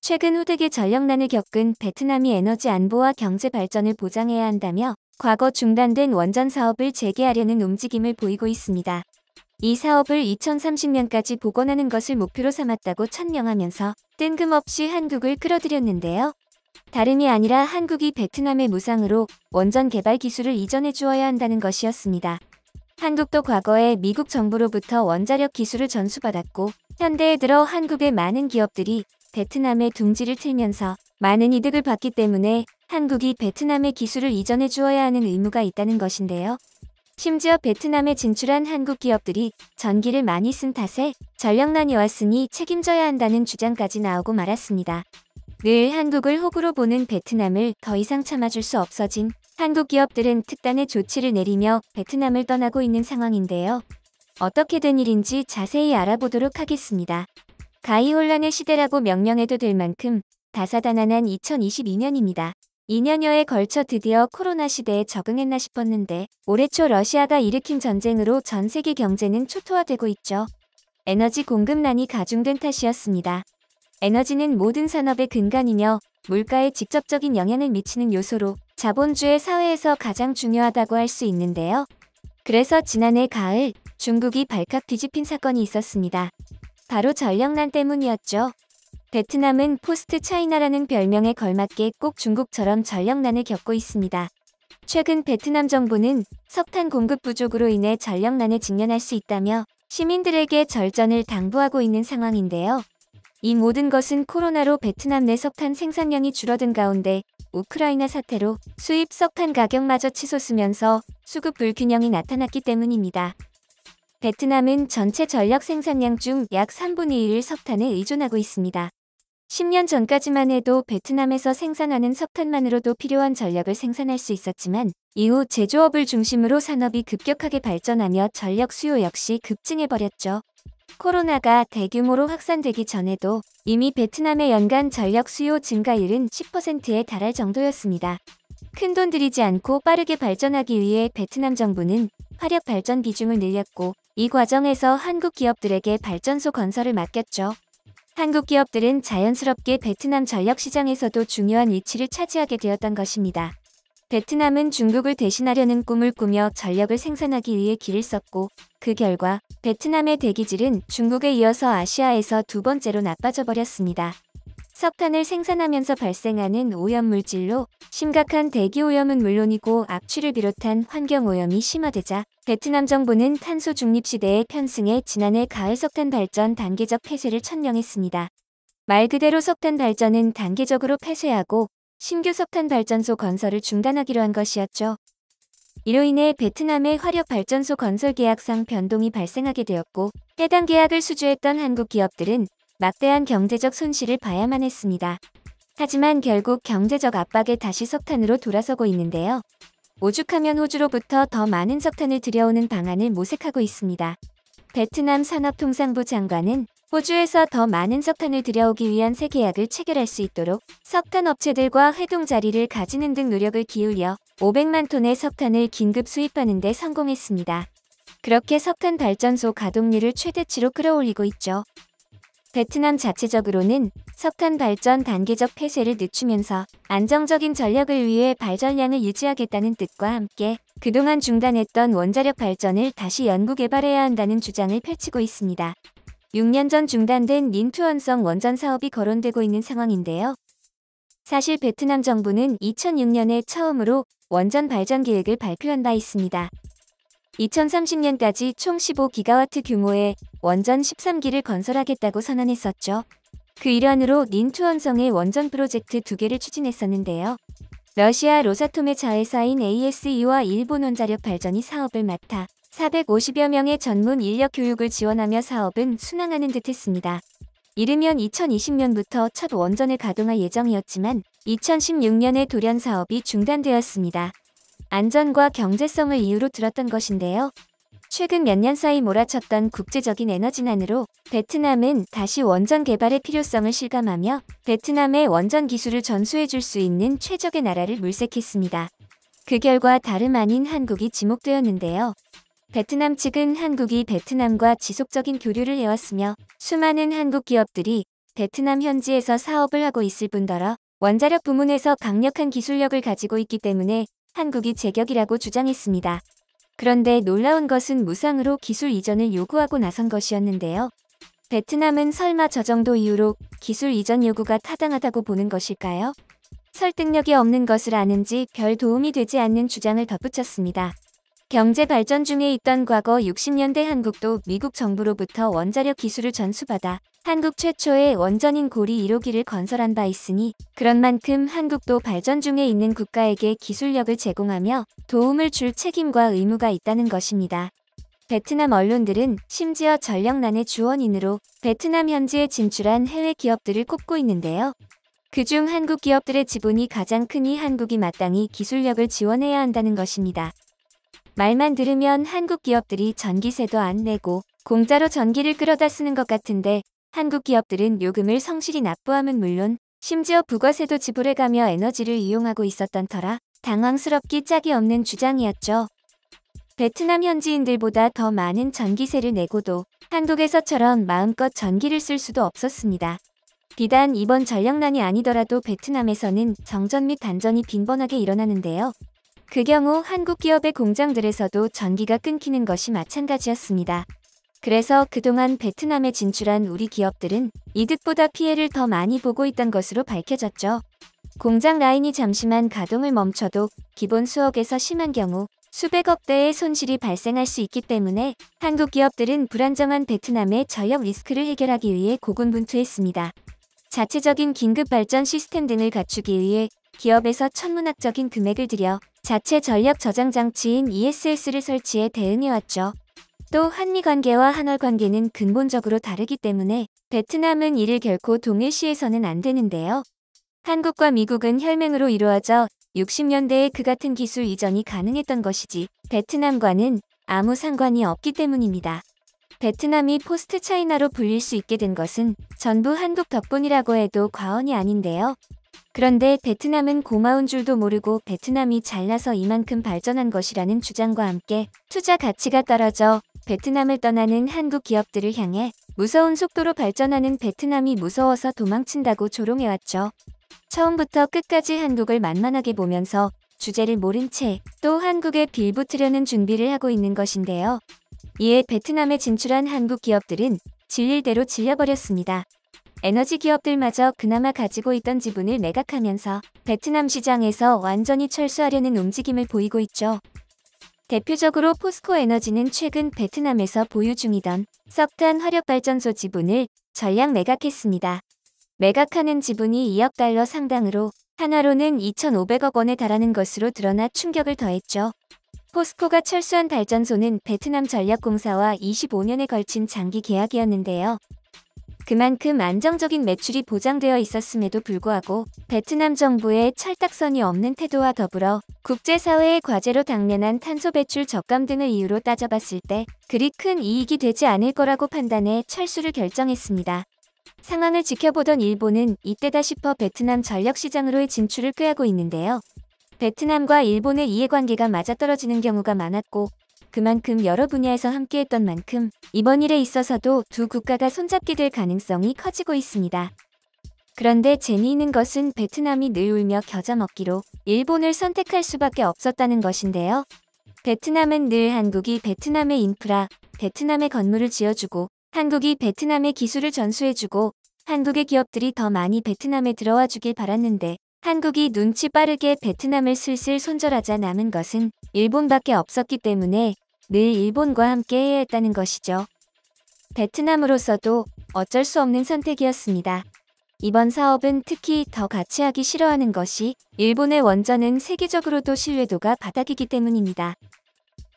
최근 후대기 전력난을 겪은 베트남이 에너지 안보와 경제 발전을 보장해야 한다며 과거 중단된 원전 사업을 재개하려는 움직임을 보이고 있습니다. 이 사업을 2030년까지 복원하는 것을 목표로 삼았다고 천명하면서 뜬금없이 한국을 끌어들였는데요. 다름이 아니라 한국이 베트남의 무상으로 원전 개발 기술을 이전해 주어야 한다는 것이었습니다. 한국도 과거에 미국 정부로부터 원자력 기술을 전수받았고 현대에 들어 한국의 많은 기업들이 베트남에 둥지를 틀면서 많은 이득을 받기 때문에 한국이 베트남의 기술을 이전해 주어야 하는 의무가 있다는 것인데요. 심지어 베트남에 진출한 한국 기업들이 전기를 많이 쓴 탓에 전력난이 왔으니 책임져야 한다는 주장까지 나오고 말았습니다. 늘 한국을 호구로 보는 베트남을 더 이상 참아줄 수 없어진 한국 기업들은 특단의 조치를 내리며 베트남을 떠나고 있는 상황인데요. 어떻게 된 일인지 자세히 알아보도록 하겠습니다. 가히혼란의 시대라고 명명해도 될 만큼 다사다난한 2022년입니다. 2년여에 걸쳐 드디어 코로나 시대에 적응했나 싶었는데 올해 초 러시아가 일으킨 전쟁으로 전 세계 경제는 초토화되고 있죠. 에너지 공급난이 가중된 탓이었습니다. 에너지는 모든 산업의 근간이며 물가에 직접적인 영향을 미치는 요소로 자본주의 사회에서 가장 중요하다고 할 수 있는데요. 그래서 지난해 가을 중국이 발칵 뒤집힌 사건이 있었습니다. 바로 전력난 때문이었죠. 베트남은 포스트 차이나라는 별명에 걸맞게 꼭 중국처럼 전력난을 겪고 있습니다. 최근 베트남 정부는 석탄 공급 부족으로 인해 전력난에 직면할 수 있다며 시민들에게 절전을 당부하고 있는 상황인데요. 이 모든 것은 코로나로 베트남 내 석탄 생산량이 줄어든 가운데 우크라이나 사태로 수입 석탄 가격마저 치솟으면서 수급 불균형이 나타났기 때문입니다. 베트남은 전체 전력 생산량 중 약 3분의 1을 석탄에 의존하고 있습니다. 10년 전까지만 해도 베트남에서 생산하는 석탄만으로도 필요한 전력을 생산할 수 있었지만 이후 제조업을 중심으로 산업이 급격하게 발전하며 전력 수요 역시 급증해버렸죠. 코로나가 대규모로 확산되기 전에도 이미 베트남의 연간 전력 수요 증가율은 10%에 달할 정도였습니다. 큰돈 들이지 않고 빠르게 발전하기 위해 베트남 정부는 화력 발전 비중을 늘렸고 이 과정에서 한국 기업들에게 발전소 건설을 맡겼죠. 한국 기업들은 자연스럽게 베트남 전력 시장에서도 중요한 위치를 차지하게 되었던 것입니다. 베트남은 중국을 대신하려는 꿈을 꾸며 전력을 생산하기 위해 길을 썼고 그 결과 베트남의 대기질은 중국에 이어서 아시아에서 두 번째로 나빠져 버렸습니다. 석탄을 생산하면서 발생하는 오염물질로 심각한 대기오염은 물론이고 악취를 비롯한 환경오염이 심화되자 베트남 정부는 탄소 중립 시대에 편승해 지난해 가을 석탄 발전 단계적 폐쇄를 천명했습니다. 말 그대로 석탄 발전은 단계적으로 폐쇄하고 신규 석탄 발전소 건설을 중단하기로 한 것이었죠. 이로 인해 베트남의 화력 발전소 건설 계약상 변동이 발생하게 되었고 해당 계약을 수주했던 한국 기업들은 막대한 경제적 손실을 봐야만 했습니다. 하지만 결국 경제적 압박에 다시 석탄으로 돌아서고 있는데요. 오죽하면 호주로부터 더 많은 석탄을 들여오는 방안을 모색하고 있습니다. 베트남 산업통상부 장관은 호주에서 더 많은 석탄을 들여오기 위한 새 계약을 체결할 수 있도록 석탄 업체들과 회동 자리를 가지는 등 노력을 기울여 500만 톤의 석탄을 긴급 수입하는 데 성공했습니다. 그렇게 석탄 발전소 가동률을 최대치로 끌어올리고 있죠. 베트남 자체적으로는 석탄 발전 단계적 폐쇄를 늦추면서 안정적인 전력을 위해 발전량을 유지하겠다는 뜻과 함께 그동안 중단했던 원자력 발전을 다시 연구 개발해야 한다는 주장을 펼치고 있습니다. 6년 전 중단된 닌투언성 원전 사업이 거론되고 있는 상황인데요. 사실 베트남 정부는 2006년에 처음으로 원전 발전 계획을 발표한 바 있습니다. 2030년까지 총 15기가와트 규모의 원전 13기를 건설하겠다고 선언했었죠. 그 일환으로 닌투언성의 원전 프로젝트 2개를 추진했었는데요. 러시아 로사톰의 자회사인 ASE와 일본 원자력 발전이 사업을 맡아 450여 명의 전문 인력 교육을 지원하며 사업은 순항하는 듯 했습니다. 이르면 2020년부터 첫 원전을 가동할 예정이었지만 2016년에 돌연 사업이 중단되었습니다. 안전과 경제성을 이유로 들었던 것인데요. 최근 몇 년 사이 몰아쳤던 국제적인 에너지난으로 베트남은 다시 원전 개발의 필요성을 실감하며 베트남의 원전 기술을 전수해줄 수 있는 최적의 나라를 물색했습니다. 그 결과 다름 아닌 한국이 지목되었는데요. 베트남 측은 한국이 베트남과 지속적인 교류를 해왔으며 수많은 한국 기업들이 베트남 현지에서 사업을 하고 있을 뿐더러 원자력 부문에서 강력한 기술력을 가지고 있기 때문에 한국이 제격이라고 주장했습니다. 그런데 놀라운 것은 무상으로 기술 이전을 요구하고 나선 것이었는데요. 베트남은 설마 저 정도 이유로 기술 이전 요구가 타당하다고 보는 것일까요? 설득력이 없는 것을 아는지 별 도움이 되지 않는 주장을 덧붙였습니다. 경제 발전 중에 있던 과거 60년대 한국도 미국 정부로부터 원자력 기술을 전수받아 한국 최초의 원전인 고리 1호기를 건설한 바 있으니 그런 만큼 한국도 발전 중에 있는 국가에게 기술력을 제공하며 도움을 줄 책임과 의무가 있다는 것입니다. 베트남 언론들은 심지어 전력난의 주원인으로 베트남 현지에 진출한 해외 기업들을 꼽고 있는데요. 그중 한국 기업들의 지분이 가장 크니 한국이 마땅히 기술력을 지원해야 한다는 것입니다. 말만 들으면 한국 기업들이 전기세도 안 내고 공짜로 전기를 끌어다 쓰는 것 같은데 한국 기업들은 요금을 성실히 납부함은 물론 심지어 부가세도 지불해가며 에너지를 이용하고 있었던 터라 당황스럽기 짝이 없는 주장이었죠. 베트남 현지인들보다 더 많은 전기세를 내고도 한국에서처럼 마음껏 전기를 쓸 수도 없었습니다. 비단 이번 전력난이 아니더라도 베트남에서는 정전 및 단전이 빈번하게 일어나는데요. 그 경우 한국 기업의 공장들에서도 전기가 끊기는 것이 마찬가지였습니다. 그래서 그동안 베트남에 진출한 우리 기업들은 이득보다 피해를 더 많이 보고 있던 것으로 밝혀졌죠. 공장 라인이 잠시만 가동을 멈춰도 기본 수억에서 심한 경우 수백억 대의 손실이 발생할 수 있기 때문에 한국 기업들은 불안정한 베트남의 전력 리스크를 해결하기 위해 고군분투했습니다. 자체적인 긴급 발전 시스템 등을 갖추기 위해 기업에서 천문학적인 금액을 들여 자체 전력 저장 장치인 ESS를 설치해 대응해왔죠. 또 한미 관계와 한월 관계는 근본적으로 다르기 때문에 베트남은 이를 결코 동일시해서는 안 되는데요. 한국과 미국은 혈맹으로 이루어져 60년대에 그 같은 기술 이전이 가능했던 것이지 베트남과는 아무 상관이 없기 때문입니다. 베트남이 포스트 차이나로 불릴 수 있게 된 것은 전부 한국 덕분이라고 해도 과언이 아닌데요. 그런데 베트남은 고마운 줄도 모르고 베트남이 잘나서 이만큼 발전한 것이라는 주장과 함께 투자 가치가 떨어져 베트남을 떠나는 한국 기업들을 향해 무서운 속도로 발전하는 베트남이 무서워서 도망친다고 조롱해왔죠. 처음부터 끝까지 한국을 만만하게 보면서 주제를 모른 채 또 한국에 빌붙으려는 준비를 하고 있는 것인데요. 이에 베트남에 진출한 한국 기업들은 질릴 대로 질려버렸습니다. 에너지 기업들마저 그나마 가지고 있던 지분을 매각하면서 베트남 시장에서 완전히 철수하려는 움직임을 보이고 있죠. 대표적으로 포스코 에너지는 최근 베트남에서 보유 중이던 석탄 화력발전소 지분을 전량 매각했습니다. 매각하는 지분이 2억 달러 상당으로 한화로는 2,500억 원에 달하는 것으로 드러나 충격을 더했죠. 포스코가 철수한 발전소는 베트남 전력공사와 25년에 걸친 장기 계약이었는데요. 그만큼 안정적인 매출이 보장되어 있었음에도 불구하고 베트남 정부의 철딱선이 없는 태도와 더불어 국제사회의 과제로 당면한 탄소 배출 적감 등을 이유로 따져봤을 때 그리 큰 이익이 되지 않을 거라고 판단해 철수를 결정했습니다. 상황을 지켜보던 일본은 이때다 싶어 베트남 전력시장으로의 진출을 꾀하고 있는데요. 베트남과 일본의 이해관계가 맞아떨어지는 경우가 많았고 그만큼 여러 분야에서 함께했던 만큼 이번 일에 있어서도 두 국가가 손잡게 될 가능성이 커지고 있습니다. 그런데 재미있는 것은 베트남이 늘 울며 겨자 먹기로 일본을 선택할 수밖에 없었다는 것인데요. 베트남은 늘 한국이 베트남의 인프라, 베트남의 건물을 지어주고 한국이 베트남의 기술을 전수해주고 한국의 기업들이 더 많이 베트남에 들어와 주길 바랐는데 한국이 눈치 빠르게 베트남을 슬슬 손절하자 남은 것은 일본밖에 없었기 때문에 늘 일본과 함께 해야 했다는 것이죠. 베트남으로서도 어쩔 수 없는 선택이었습니다. 이번 사업은 특히 더 같이 하기 싫어하는 것이 일본의 원전은 세계적으로도 신뢰도가 바닥이기 때문입니다.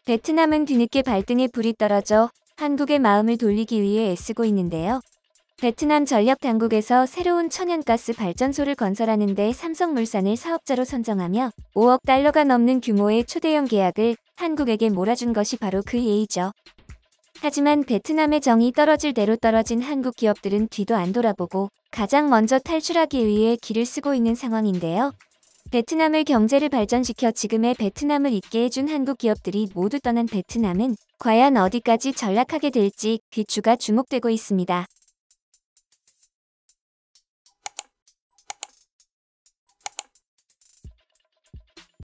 베트남은 뒤늦게 발등에 불이 떨어져 한국의 마음을 돌리기 위해 애쓰고 있는데요. 베트남 전력당국에서 새로운 천연가스 발전소를 건설하는 데 삼성물산을 사업자로 선정하며 5억 달러가 넘는 규모의 초대형 계약을 한국에게 몰아준 것이 바로 그 예이죠. 하지만 베트남의 정이 떨어질 대로 떨어진 한국 기업들은 뒤도 안 돌아보고 가장 먼저 탈출하기 위해 길을 쓰고 있는 상황인데요. 베트남을 경제를 발전시켜 지금의 베트남을 있게 해준 한국 기업들이 모두 떠난 베트남은 과연 어디까지 전락하게 될지 귀추가 주목되고 있습니다.